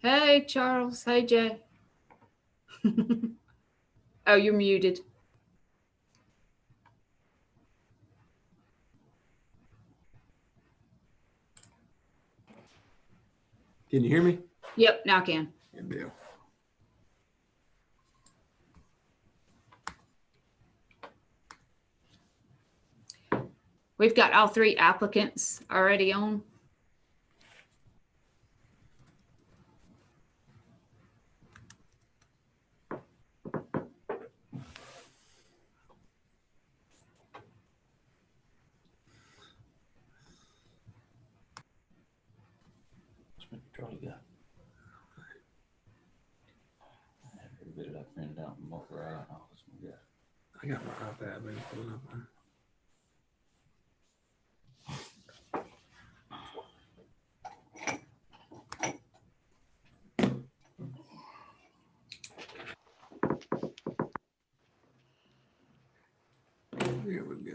Hey, Charles. Hey, Jay. Oh, you're muted. Can you hear me? Yep, now I can. Good deal. We've got all three applicants already on. Charlie got. Every bit of that printed out and walk right out. Oh, this one got. I got my iPad ready to pull up. Here we go.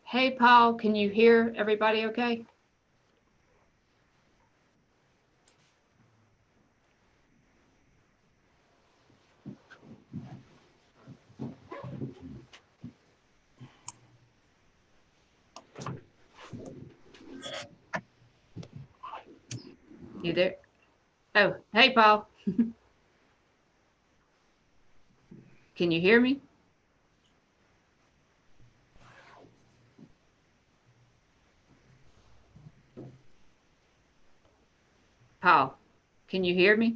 Hey, Paul, can you hear everybody okay? You there? Oh, hey, Paul. Can you hear me? Paul, can you hear me?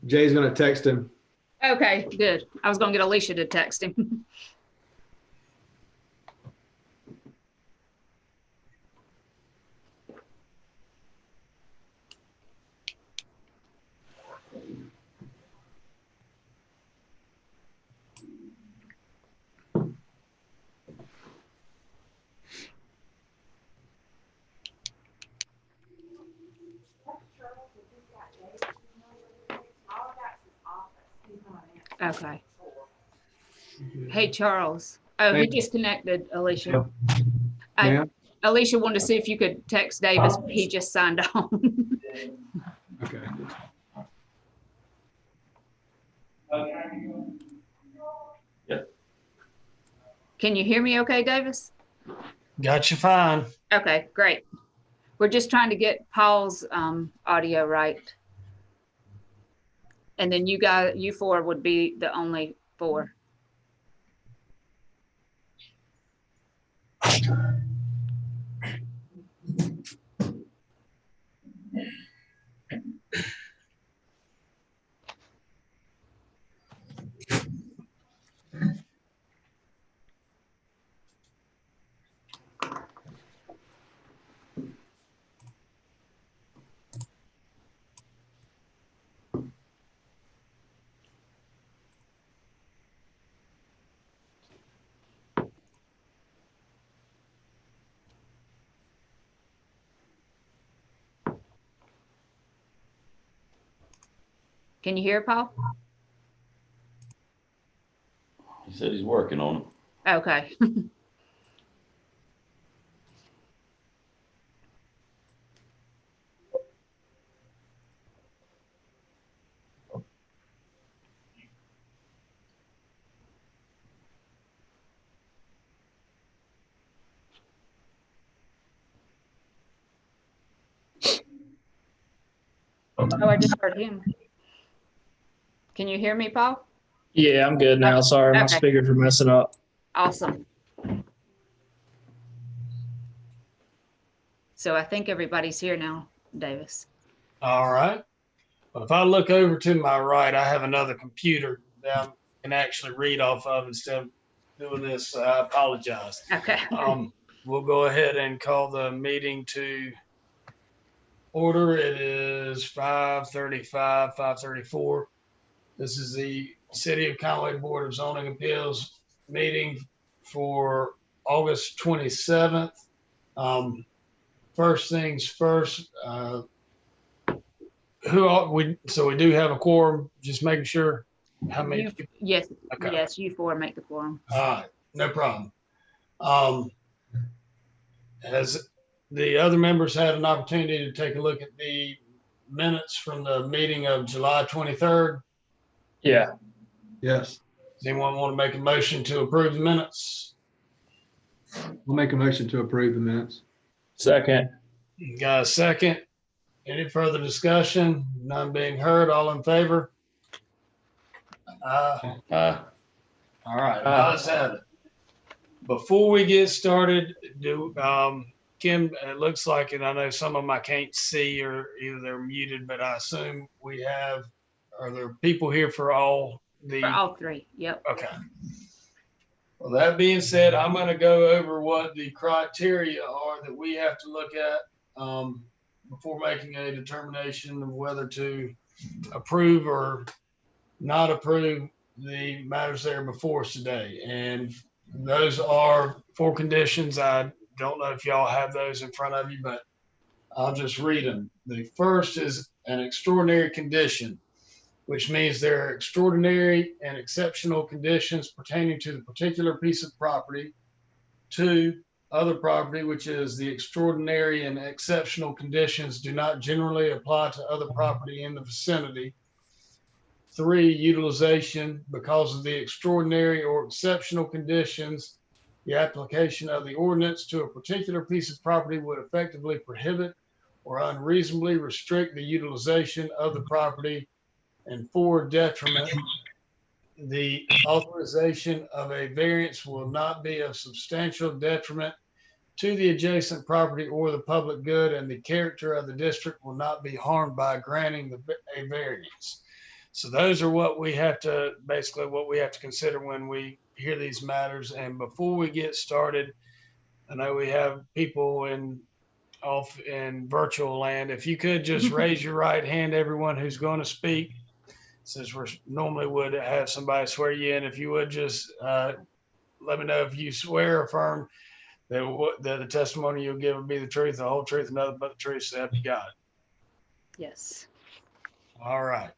Jay's gonna text him. Okay, good. I was going to get Alicia to text him. Okay. Hey, Charles. Oh, he Hey. disconnected, Alicia. I- Ma'am? Alicia wanted to see if you could text Davis, but he just signed on. Okay. Can you hear me okay, Davis? Got you fine. Okay, great. We're just trying to get Paul's audio right. And then you four would be the only four. Can you hear Paul? He said he's working on it. Okay. Oh, I just heard him. Can you hear me, Paul? Yeah, I'm good now. Sorry, my Okay. speakers were messing up. Awesome. So I think everybody's here now, Davis. All right. Well, if I look over to my right, I have another computer that I can actually read off of instead of doing this. I apologize. Okay. We'll go ahead and call the meeting to order. It is 5:35, 5:34. This is the City of Conway Board of Zoning Appeals meeting for August 27th. First things first, so we do have a quorum, just making sure how many You- people. Yes, Okay. yes, you four make the quorum. All right, no problem. Has the other members had an opportunity to take a look at the minutes from the meeting of July 23rd? Yeah, Yes. Does anyone want to make a motion to approve the minutes? We'll make a motion to approve the minutes. second. Got a second? Any further discussion? None being heard, all in favor? Uh, All right, ayes have it. Before we get started, Kim, it looks like, and I know some of them I can't see or either they're muted, but I assume are there people here for all the? For all three, yep. Okay. Well, that being said, I'm going to go over what the criteria are that we have to look at before making a determination of whether to approve or not approve the matters that are before us today. And those are 4 conditions. I don't know if y'all have those in front of you, but I'll just read them. The first is an extraordinary condition, which means there are extraordinary and exceptional conditions pertaining to the particular piece of property. 2, other property, which is the extraordinary and exceptional conditions do not generally apply to other property in the vicinity. 3, utilization, because of the extraordinary or exceptional conditions, the application of the ordinance to a particular piece of property would effectively prohibit or unreasonably restrict the utilization of the property. And 4, detriment, the authorization of a variance will not be of substantial detriment to the adjacent property or the public good, and the character of the district will not be harmed by granting a variance. So those are what we have to consider when we hear these matters. And before we get started, I know we have people off in virtual land. If you could just raise your right hand, everyone who's going to speak, since we normally would have somebody swear you in. If you would just let me know if you swear or affirm that the testimony you'll give will be the truth, the whole truth, and nothing but the truth, so help you God. Yes. All right.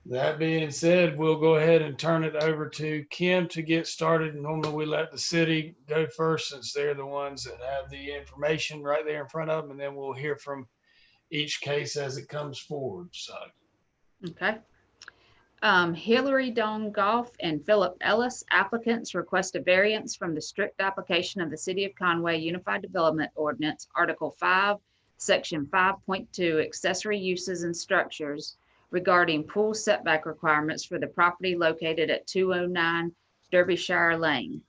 That being said, we'll go ahead and turn it over to Kim to get started. Normally we let the city go first since they're the ones that have the information right there in front of them, and then we'll hear from each case as it comes forward. So, Okay. Hillary Dawn Goff and Philip Ellis applicants request a variance from the strict application of the City of Conway Unified Development Ordinance, Article 5, Section 5.2, accessory uses and structures regarding pool setback requirements for the property located at 209 Derbyshire Lane.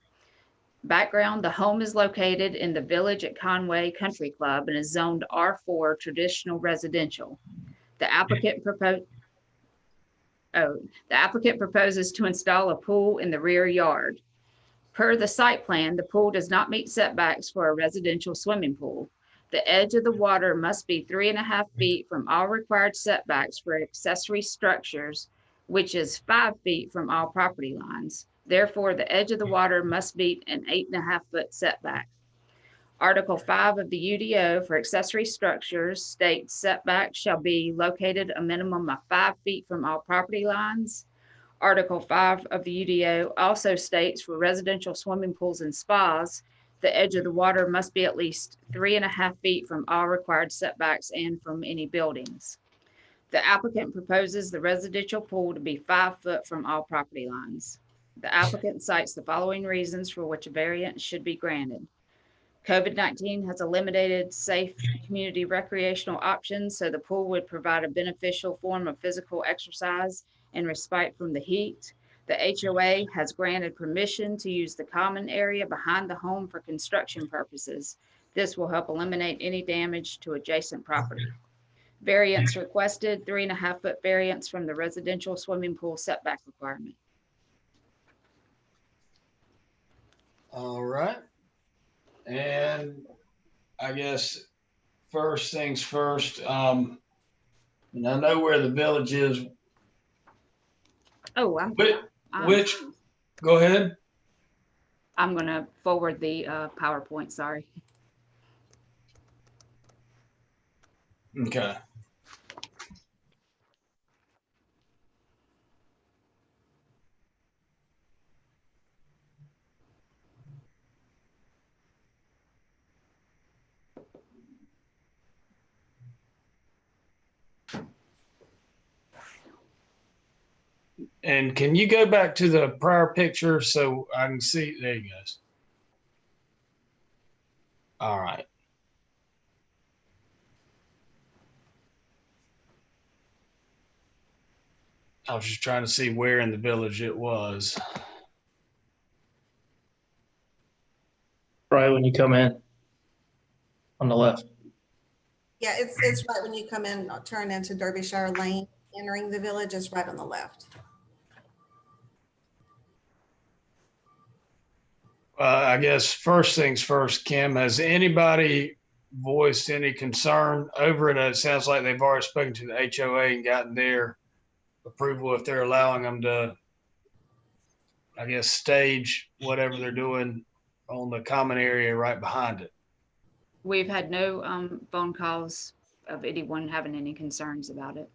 Background, the home is located in the Village at Conway Country Club and is zoned R4 traditional residential. The applicant proposes to install a pool in the rear yard. Per the site plan, the pool does not meet setbacks for a residential swimming pool. The edge of the water must be 3.5 feet from all required setbacks for accessory structures, which is 5 feet from all property lines. Therefore, the edge of the water must meet an 8.5-foot setback. Article 5 of the UDO for accessory structures states setbacks shall be located a minimum of 5 feet from all property lines. Article 5 of the UDO also states for residential swimming pools and spas, the edge of the water must be at least 3.5 feet from all required setbacks and from any buildings. The applicant proposes the residential pool to be 5 foot from all property lines. The applicant cites the following reasons for which a variance should be granted. COVID-19 has eliminated safe community recreational options, so the pool would provide a beneficial form of physical exercise and respite from the heat. The HOA has granted permission to use the common area behind the home for construction purposes. This will help eliminate any damage to adjacent property. Variance requested, 3.5-foot variance from the residential swimming pool setback requirement. all right. And I guess first things first, and I know where the village is. Oh, Which, go ahead. I'm going to forward the PowerPoint, sorry. Okay. And can you go back to the prior picture so I can see? There you go. All right. I was just trying to see where in the village it was. Right when you come in on the left. Yeah, it's right when you come in, turn into Derbyshire Lane, entering the village is right on the left. I guess first things first, Kim, has anybody voiced any concern over it? It sounds like they've already spoken to the HOA and gotten their approval if they're allowing them to, I guess, stage whatever they're doing on the common area right behind it. We've had no phone calls of anyone having any concerns about it.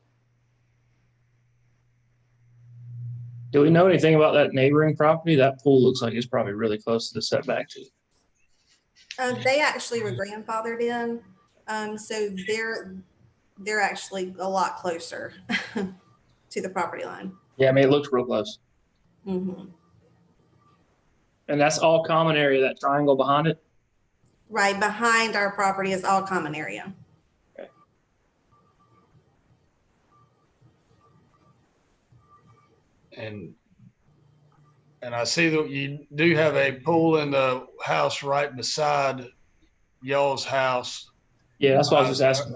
Do we know anything about that neighboring property? That pool looks like it's probably really close to the setback too. They actually were grandfathered in, so they're actually a lot closer to the property line. Yeah, I mean, it looks real close. Mm-hmm. And that's all common area, that triangle behind it? Right behind our property is all common area. Okay. And I see that you do have a pool in the house right beside y'all's house. Yeah, that's what I was just asking.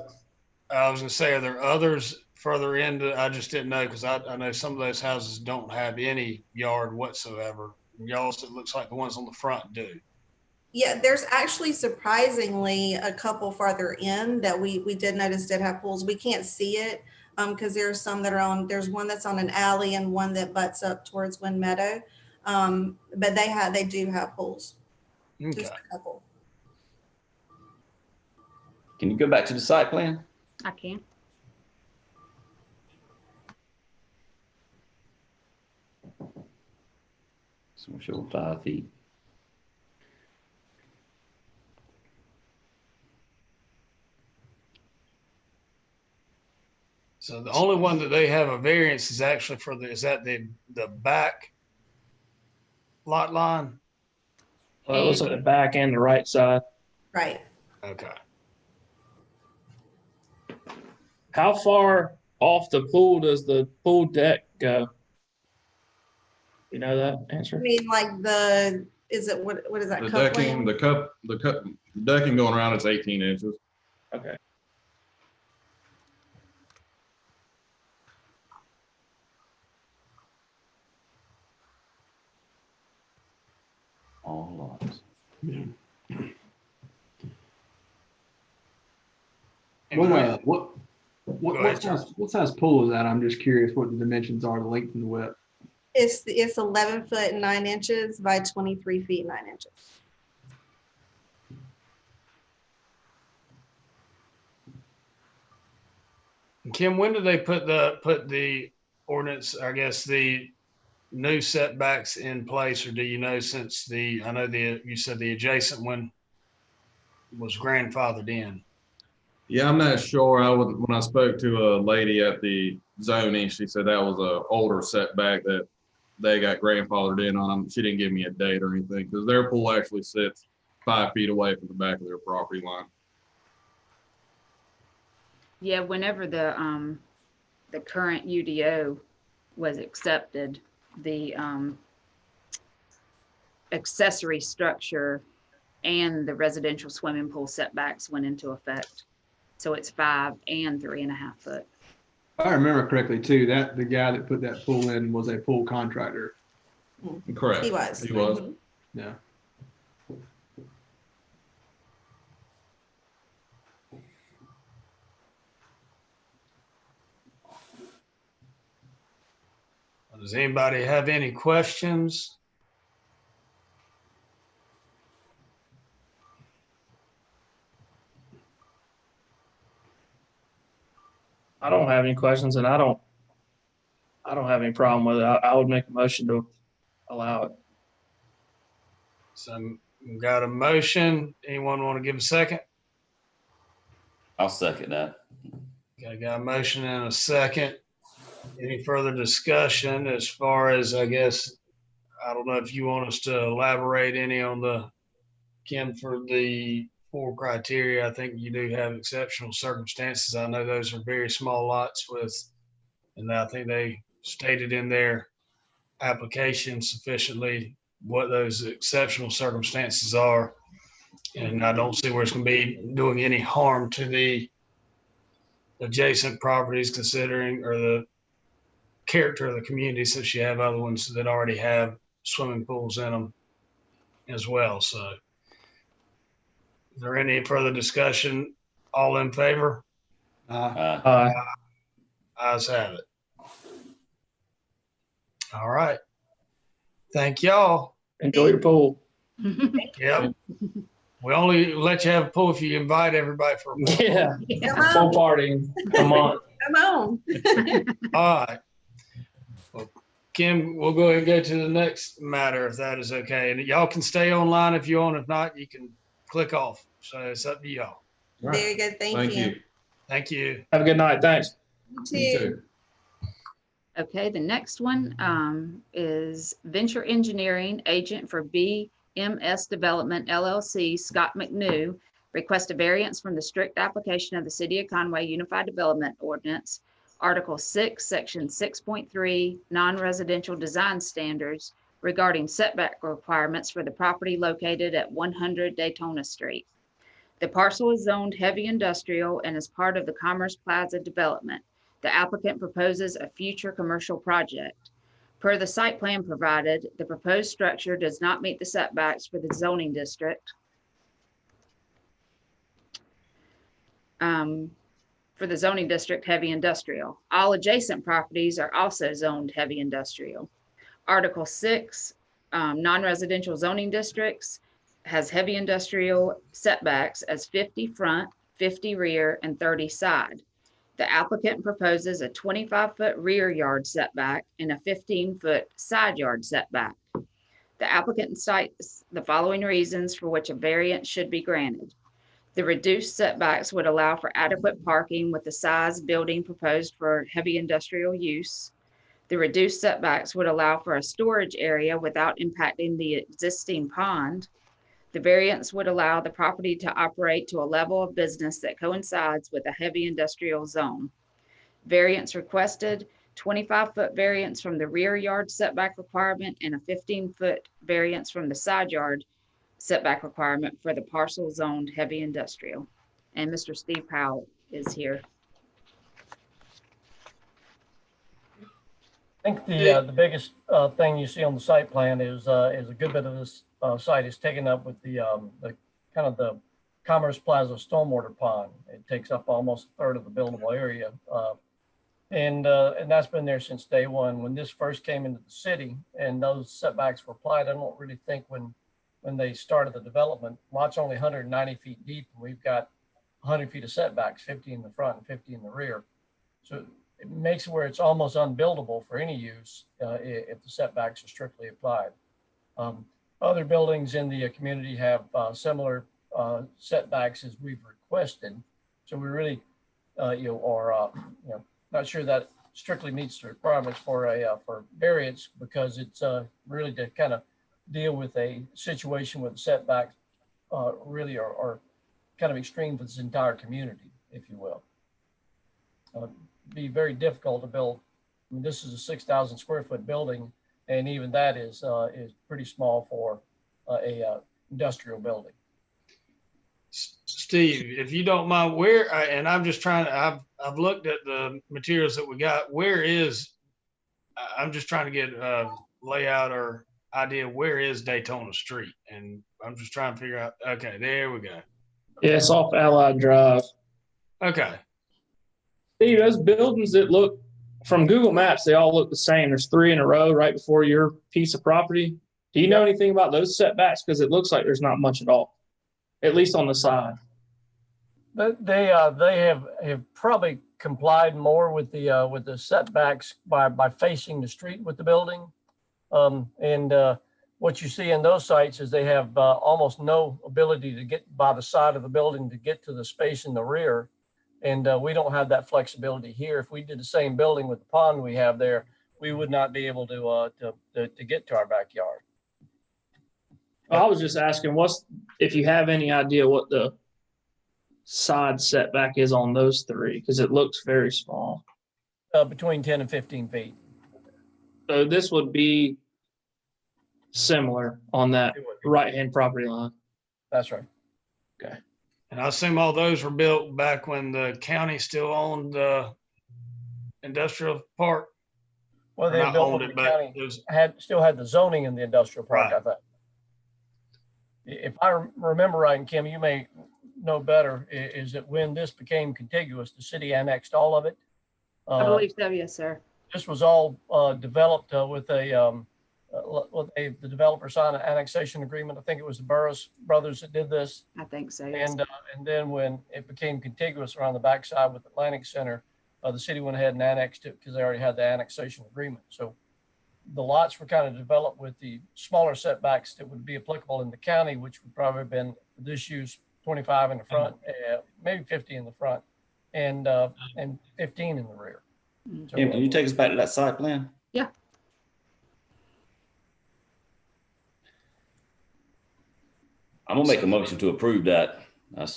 I was gonna say, are there others further into? I just didn't know because I know some of those houses don't have any yard whatsoever. Y'all's, it looks like the ones on the front do. Yeah, there's actually surprisingly a couple farther in that we did notice did have pools. We can't see it because there's some that are on, there's one that's on an alley and one that butts up towards Wind Meadow. But they do have pools. Okay. Just a couple. Can you go back to the site plan? I can. So we're showing 5 feet. So the only one that they have a variance is actually for is that the back lot line? Well, it looks like the back and the right side. Right. Okay. How far off the pool does the pool deck go? You know that I answer? mean, like is it, what is that? The coupling? decking, the decking going around is 18 inches. Okay. All lots. What size pool is that? I'm just curious what the dimensions are, the length and the width. It's 11 foot and 9 inches by 23 feet 9 inches. Kim, when do they put the ordinance, I guess, the new setbacks in place, or do you know, since I know you said the adjacent one was grandfathered in? Yeah, I'm not sure. When I spoke to a lady at the zoning, she said that was a older setback that they got grandfathered in on. She didn't give me a date or anything because their pool actually sits 5 feet away from the back of their property line. Yeah, whenever the current UDO was accepted, the accessory structure and the residential swimming pool setbacks went into effect. So it's 5 and 3.5 foot. If I remember correctly too, that the guy that put that pool in was a pool contractor. Correct. He was. He was. Mhm. Yeah. Does anybody have any questions? I don't have any questions, and I don't have any problem with it. I would make a motion to allow it. So we've got a motion. Anyone want to give a second? I'll second that. Okay, got a motion and a second. Any further discussion as far as, I guess, I don't know if you want us to elaborate any on Kim, for the 4 criteria. I think you do have exceptional circumstances. I know those are very small lots and I think they stated in their application sufficiently what those exceptional circumstances are. And I don't see where it's going to be doing any harm to the adjacent properties, considering, or the character of the community, since you have other ones that already have swimming pools in them as well. So is there any further discussion? All in favor? Aye. Ayes have it. All right. Thank y'all. Enjoy your pool. Yep. We only let you have a pool if you invite everybody for a pool. Yeah. Come Pool on, party. Come on. come on. All right. Well, Kim, we'll go ahead and go to the next matter if that is okay. And y'all can stay online if you want. If not, you can click off. So it's up to y'all. Very good. Thank you. Thank you. Have a good night. Thanks. You too. Okay, the next one is Venture Engineering, agent for BMS Development LLC, Scott McNew, request a variance from the strict application of the City of Conway Unified Development Ordinance, Article 6, Section 6.3, non-residential design standards regarding setback requirements for the property located at 100 Daytona Street. The parcel is zoned heavy industrial and is part of the Commerce Plaza development. The applicant proposes a future commercial project. Per the site plan provided, the proposed structure does not meet the setbacks for the zoning district. For the zoning district heavy industrial. All adjacent properties are also zoned heavy industrial. Article 6, non-residential zoning districts has heavy industrial setbacks as 50 front, 50 rear, and 30 side. The applicant proposes a 25-foot rear yard setback and a 15-foot side yard setback. The applicant cites the following reasons for which a variance should be granted. The reduced setbacks would allow for adequate parking with the size building proposed for heavy industrial use. The reduced setbacks would allow for a storage area without impacting the existing pond. The variance would allow the property to operate to a level of business that coincides with a heavy industrial zone. Variance requested, 25-foot variance from the rear yard setback requirement and a 15-foot variance from the side yard setback requirement for the parcel zoned heavy industrial. And Mr. Steve Powell is here. I think the biggest thing you see on the site plan is a good bit of this site is taken up with the kind of the Commerce Plaza stormwater pond. It takes up almost a third of the buildable area. And that's been there since day one. When this first came into the city and those setbacks were applied, I don't really think when they started the development, lot's only 190 feet deep, and we've got 100 feet of setbacks, 50 in the front and 50 in the rear. So it makes it where it's almost unbuildable for any use if the setbacks are strictly applied. Other buildings in the community have similar setbacks as we've requested. So we really, not sure that strictly meets the requirements for variance, because it's really to kind of deal with a situation where the setbacks really are kind of extreme for this entire community, if you will. Be very difficult to build. I mean, this is a 6,000 square foot building, and even that is pretty small for a industrial building. Steve, if you don't mind, where, and I'm just trying to, I've looked at the materials that we got. I'm just trying to get a layout or idea, where is Daytona Street? And I'm just trying to figure out, okay, there we go. Yeah, it's off Allied Drive. Okay. Steve, those buildings that look from Google Maps, they all look the same. There's 3 in a row right before your piece of property. Do you know anything about those setbacks? Because it looks like there's not much at all, at least on the side. But they have probably complied more with the setbacks by facing the street with the building. What you see in those sites is they have almost no ability to get by the side of the building to get to the space in the rear. And we don't have that flexibility here. If we did the same building with the pond we have there, we would not be able to get to our backyard. I was just asking, if you have any idea what the side setback is on those 3, because it looks very small. Between 10 and 15 feet. So this would be similar on that right-hand property line. That's right. Okay. And I assume all those were built back when the county still owned the industrial park. Well, they Not built owned when it, the but county it was, still had the zoning in the industrial park, Right. I think. If I remember right, and Kim, you may know better, is that when this became contiguous, the city annexed all of it. I believe so, yes, sir. This was all developed with the developer signed an annexation agreement. I think it was the Burris brothers that did this. I think so, yes. And then when it became contiguous around the backside with Atlantic Center, the city went ahead and annexed it because they already had the annexation agreement. So the lots were kind of developed with the smaller setbacks that would be applicable in the county, which would probably have been this use 25 in the front, maybe 50 in the front, and 15 in the rear. So, Kim, can you take us back to that site plan? Yeah. I'm gonna make a motion to approve that. Yeah,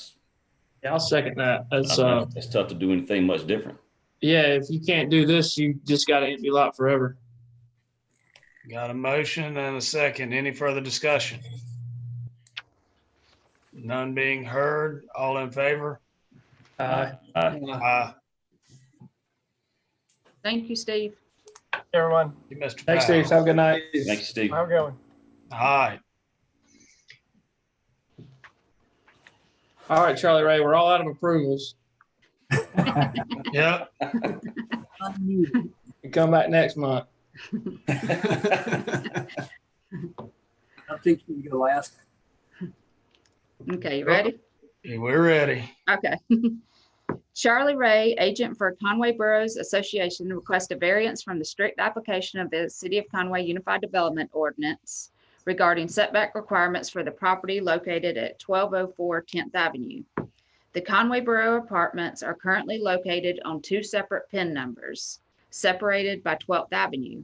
I'll second that. It's tough to do anything much different. Yeah, if you can't do this, you just got an empty lot forever. got a motion and a second. Any further discussion? None being heard. All in favor? Aye. Thank you, Steve. everyone, Mr. Thanks, Powell. Steve. Have a good night. Thank you, Steve. how are we going? All right. All right, Charlie Ray, we're all out of approvals. Yep. You come back next month. I think you can go last. Okay, you ready? We're ready. Okay. Charlie Ray, agent for Conway Boroughs Association, requests a variance from the strict application of the City of Conway Unified Development Ordinance regarding setback requirements for the property located at 1204 10th Avenue. The Conway Borough Apartments are currently located on two separate PIN numbers, separated by 12th Avenue.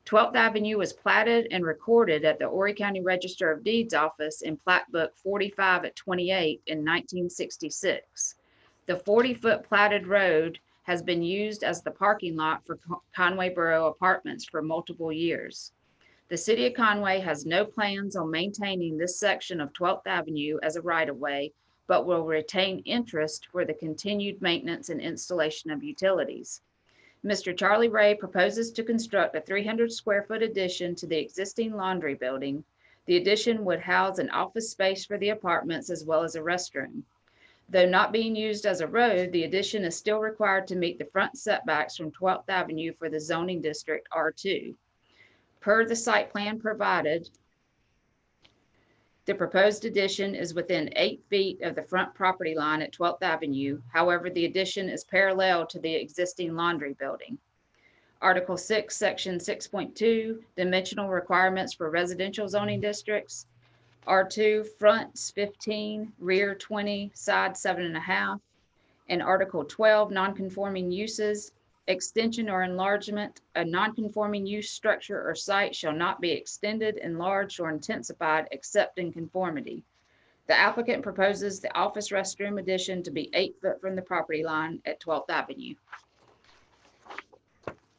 12th Avenue was platted and recorded at the Horry County Register of Deeds office in Plat Book 45 at 28 in 1966. The 40-foot platted road has been used as the parking lot for Conway Borough Apartments for multiple years. The city of Conway has no plans on maintaining this section of 12th Avenue as a right-of-way, but will retain interest for the continued maintenance and installation of utilities. Mr. Charlie Ray proposes to construct a 300 square foot addition to the existing laundry building. The addition would house an office space for the apartments as well as a restroom. Though not being used as a road, the addition is still required to meet the front setbacks from 12th Avenue for the zoning district R2. Per the site plan provided, the proposed addition is within 8 feet of the front property line at 12th Avenue. However, the addition is parallel to the existing laundry building. Article 6, Section 6.2, dimensional requirements for residential zoning districts. R2, fronts 15, rear 20, side 7.5. And Article 12, nonconforming uses. Extension or enlargement, a nonconforming use, structure, or site shall not be extended, enlarged, or intensified except in conformity. The applicant proposes the office restroom addition to be 8 foot from the property line at 12th Avenue.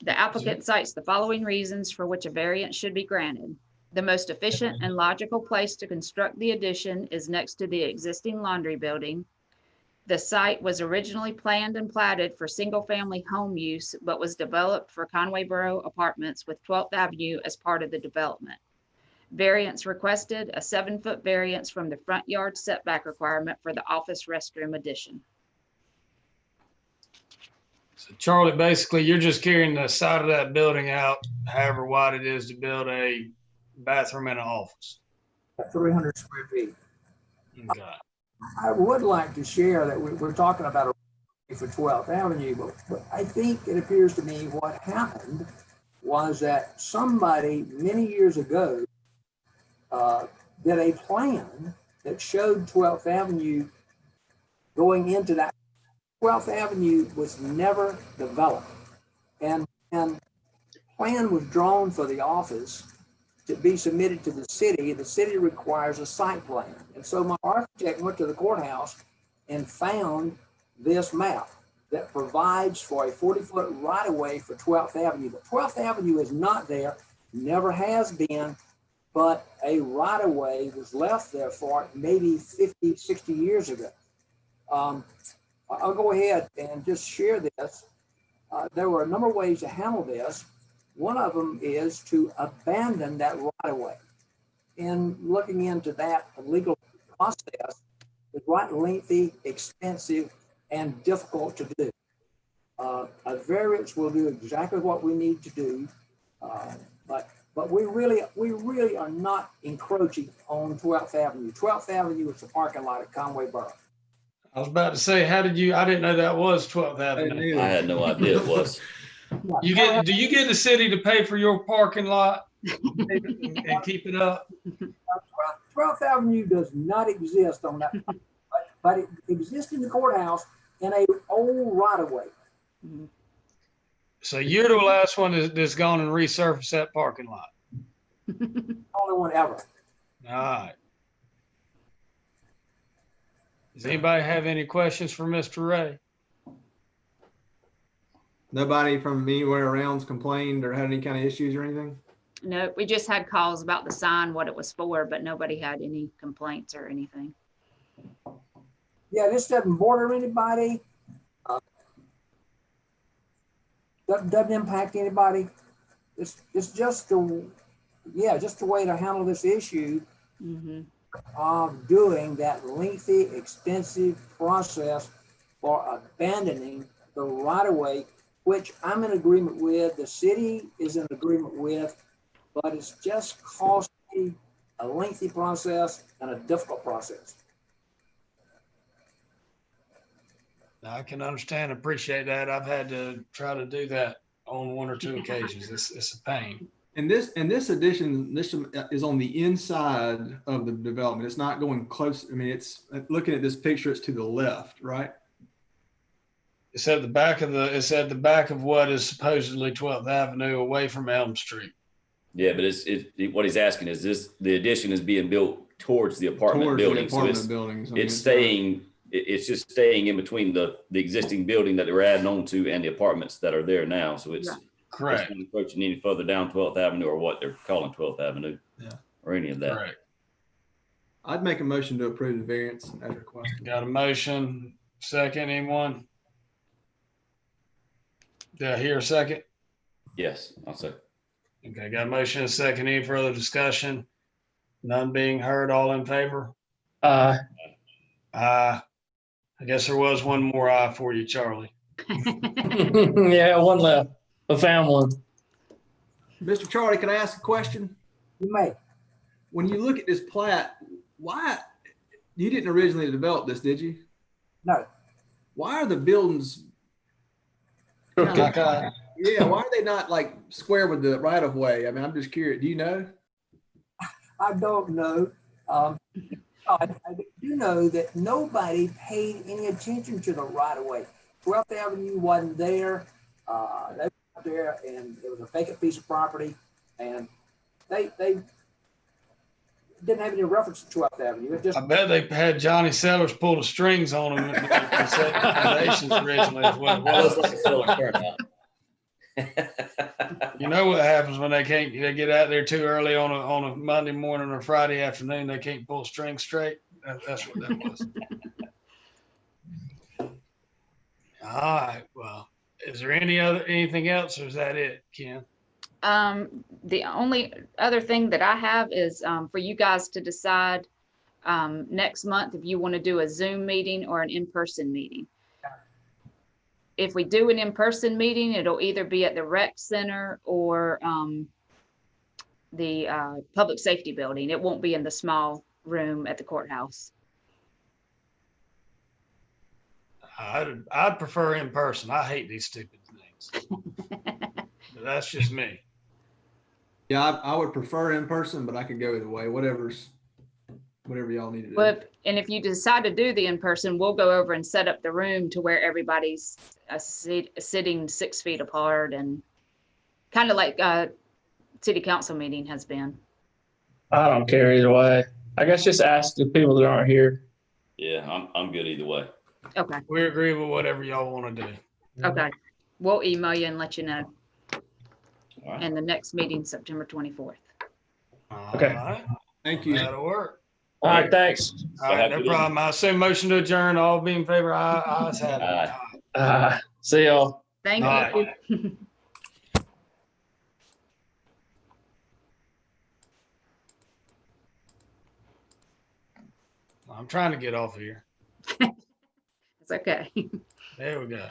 The applicant cites the following reasons for which a variance should be granted. The most efficient and logical place to construct the addition is next to the existing laundry building. The site was originally planned and platted for single-family home use, but was developed for Conway Borough Apartments with 12th Avenue as part of the development. Variance requested, a 7-foot variance from the front yard setback requirement for the office restroom addition. So Charlie, basically, you're just carrying the side of that building out, however wide it is, to build a bathroom and an office. 300 square feet. Okay. I would like to share that we're talking about a for 12th Avenue, but I think it appears to me what happened was that somebody many years ago did a plan that showed 12th Avenue going into that. 12th Avenue was never developed, and the plan was drawn for the office to be submitted to the city. The city requires a site plan. And so my architect went to the courthouse and found this map that provides for a 40-foot right-of-way for 12th Avenue. But 12th Avenue is not there, never has been, but a right-of-way was left there for maybe 50, 60 years ago. I'll go ahead and just share this. There were a number of ways to handle this. One of them is to abandon that right-of-way. In looking into that legal process, it's quite lengthy, expensive, and difficult to do. A variance will do exactly what we need to do, but we really are not encroaching on 12th Avenue. 12th Avenue is the parking lot at Conway Borough. I was about to say, I didn't know that was 12th Avenue. I had no idea it was. Do you get the city to pay for your parking lot and keep it up? 12th Avenue does not exist on that, but it exists in the courthouse in a old right-of-way. So you're the last one that's gone and resurfaced that parking lot. Only one ever. All right. Does anybody have any questions for Mr. Ray? Nobody from anywhere around's complained or had any kind of issues or anything? No, we just had calls about the sign, what it was for, but nobody had any complaints or anything. Yeah, this doesn't border anybody. Doesn't impact anybody. It's just a way to handle this issue of doing that lengthy, expensive process for abandoning the right-of-way, which I'm in agreement with, the city is in agreement with, but it's just costly, a lengthy process, and a difficult process. I can understand, appreciate that. I've had to try to do that on one or two occasions. It's a pain. And this addition, this is on the inside of the development. It's not going close. I mean, it's looking at this picture, it's to the left, right? It's at the back of what is supposedly 12th Avenue away from Elm Street. Yeah, but what he's asking is the addition is being built towards the apartment Towards building. the apartment So buildings. on the it's inside. staying, it's just staying in between the existing building that they're adding on to and the apartments that are there now. So it's Right. Correct. not approaching any further down 12th Avenue or what they're calling 12th Avenue. Yeah. Or any of that. Correct. I'd make a motion to approve the variance as requested. Got a motion. Second, anyone? Did I hear a second? Yes, I'll say. Okay, got a motion and a second. Any further discussion? None being heard. All in favor? Uh, I guess there was one more eye for you, Charlie. yeah, one left. I found one. Mr. Charlie, can I ask a question? You may. When you look at this plat, why, you didn't originally develop this, did you? No. Why are the buildings? Okay. Yeah, why are they not like square with the right of way? I mean, I'm just curious. Do you know? I don't know. I do know that nobody paid any attention to the right of way. 12th Avenue wasn't there. They were out there, and it was a vacant piece of property, and they didn't have any reference to 12th Avenue. It just I bet they had Johnny Sellers pull the strings on them and set foundations originally is what it was. You know what happens when they get out there too early on a Monday morning or Friday afternoon, they can't pull strings straight. That's what that was. All right. Well, is there anything else, or is that it, Ken? The only other thing that I have is for you guys to decide next month if you want to do a Zoom meeting or an in-person meeting. If we do an in-person meeting, it'll either be at the rec center or the public safety building. It won't be in the small room at the courthouse. I'd prefer in person. I hate these stupid things. But that's just me. Yeah, I would prefer in person, but I could go either way. Whatever y'all need to do. But, and if you decide to do the in-person, we'll go over and set up the room to where everybody's sitting 6 feet apart, and kind of like city council meeting has been. I don't care either way. I guess just ask the people that aren't here. Yeah, I'm good either way. Okay, We agree with whatever y'all want to do. okay. We'll email you and let you know. All right. And the next meeting, September 24th. Okay. All right. Thank you. That'll work. All right, thanks. All right, no problem. I say motion to adjourn. All be in favor. Ayes have it. Aye. See y'all. Thank All you. I'm trying to get off of here. It's okay. There we go.